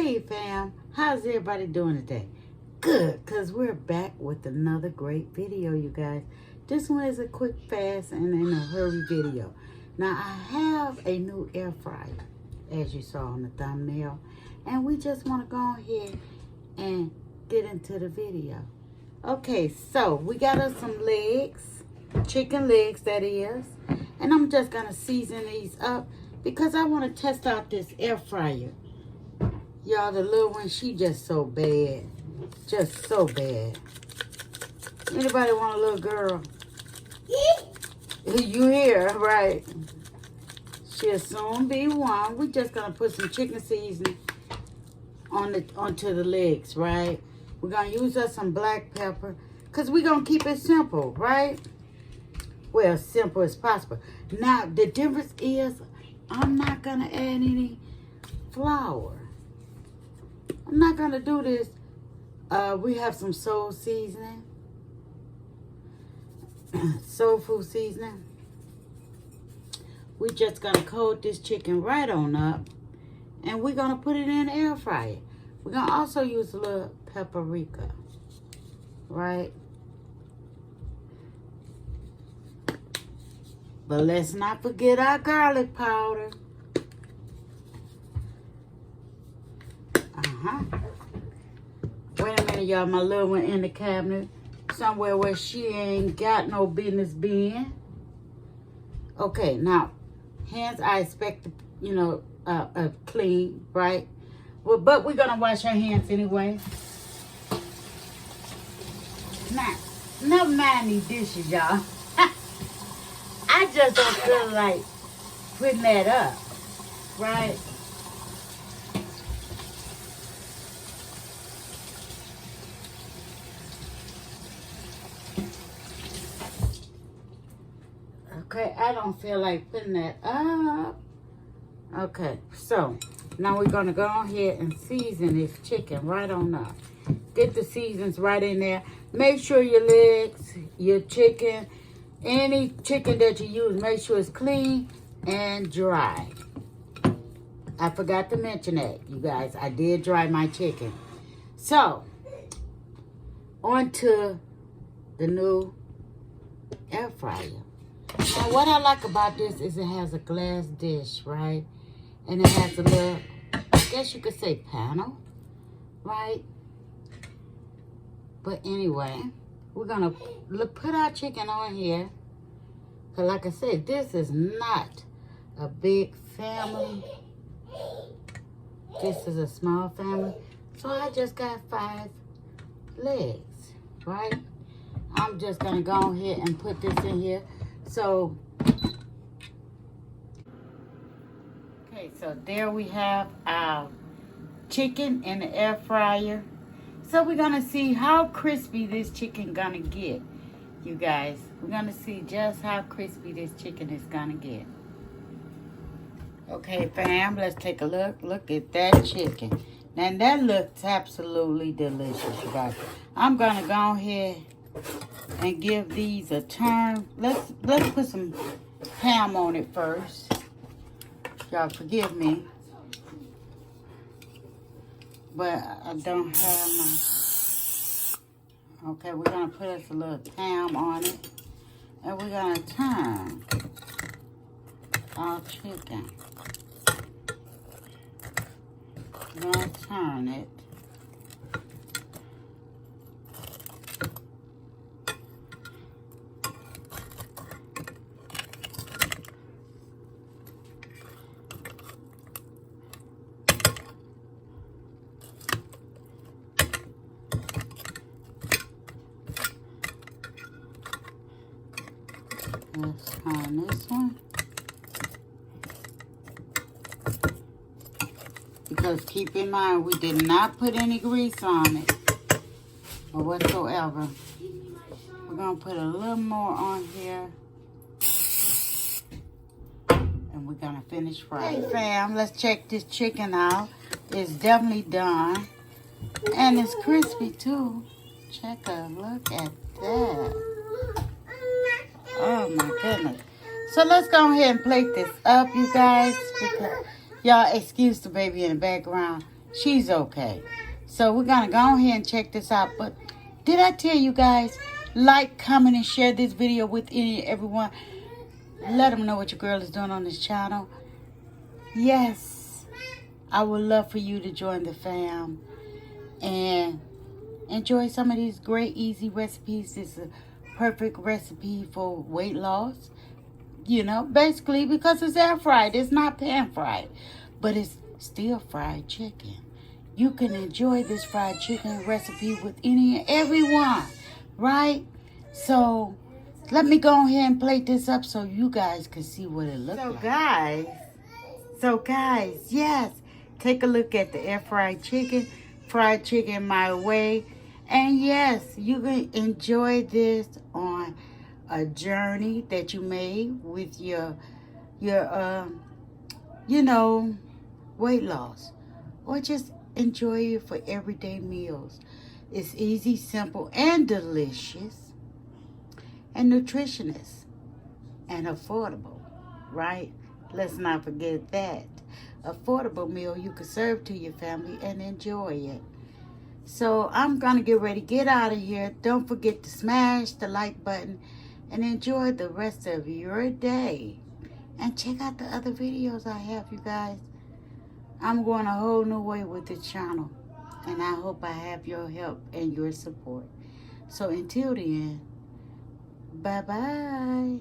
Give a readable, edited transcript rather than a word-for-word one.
Hey fam, how's everybody doing today? Good, because we're back with another great video, you guys. This one is a quick, fast, and in a hurry video. Now, I have a new air fryer, as you saw on the thumbnail, and we just want to go ahead and get into the video. Okay, so we got us some legs, chicken legs that is, and I'm just going to season these up because I want to test out this air fryer. Y'all, the little one, she just so bad. Just so bad. Anybody want a little girl? You hear, right? She'll soon be one. We're just going to put some chicken seasoning onto the legs, right? We're going to use us some black pepper because we're going to keep it simple, right? Well, simple as possible. Now, the difference is I'm not going to add any flour. I'm not going to do this. We have some soul seasoning. Soul food seasoning. We're just going to coat this chicken right on up. And we're going to put it in the air fryer. We're going to also use a little paprika. Right? But let's not forget our garlic powder. Wait a minute, y'all. My little one in the cabinet. Somewhere where she ain't got no business being. Okay, now, hands I expect, clean, right? Well, but we're going to wash our hands anyway. Now, never mind these dishes, y'all. I just don't feel like putting that up, right? Okay, I don't feel like putting that up. Okay, so now we're going to go ahead and season this chicken right on up. Get the seasons right in there. Make sure your legs, your chicken, any chicken that you use, make sure it's clean and dry. I forgot to mention that, you guys. I did dry my chicken. So, on to the new air fryer. Now, what I like about this is it has a glass dish, right? And it has a little, I guess you could say panel, right? But anyway, we're going to put our chicken on here. Because like I said, this is not a big family. This is a small family. So I just got 5 legs, right? I'm just going to go ahead and put this in here. So, okay, so there we have our chicken in the air fryer. So we're going to see how crispy this chicken going to get, you guys. We're going to see just how crispy this chicken is going to get. Okay, fam, let's take a look. Look at that chicken. Now, that looks absolutely delicious, you guys. I'm going to go ahead and give these a turn. Let's put some ham on it first. Y'all forgive me, but I don't have my. Okay, we're gonna put us a little ham on it, and we're gonna turn our chicken. We're gonna turn it. Let's turn this one. Because keep in mind, we did not put any grease on it or whatsoever. We're going to put a little more on here. And we're going to finish frying. Hey fam, let's check this chicken out. It's definitely done. And it's crispy too. Check a look at that. Oh my goodness. So let's go ahead and plate this up, you guys. Y'all excuse the baby in the background. She's okay. So we're going to go ahead and check this out. But did I tell you guys, like, comment, and share this video with everyone. Let them know what your girl is doing on this channel. Yes, I would love for you to join the fam and enjoy some of these great, easy recipes. This is a perfect recipe for weight loss. You know, basically because it's air fried. It's not pan fried, but it's still fried chicken. You can enjoy this fried chicken recipe with any and everyone, right? So let me go ahead and plate this up so you guys can see what it looks like. So guys, yes, take a look at the air fried chicken my way. And yes, you can enjoy this on a journey that you made with your you know, weight loss, or just enjoy it for everyday meals. It's easy, simple, and delicious, and nutritious, and affordable, right? Let's not forget that. Affordable meal you can serve to your family and enjoy it. So I'm going to get ready to get out of here. Don't forget to smash the like button and enjoy the rest of your day. And check out the other videos I have, you guys. I'm going a whole new way with this channel. And I hope I have your help and your support. So until then, bye-bye.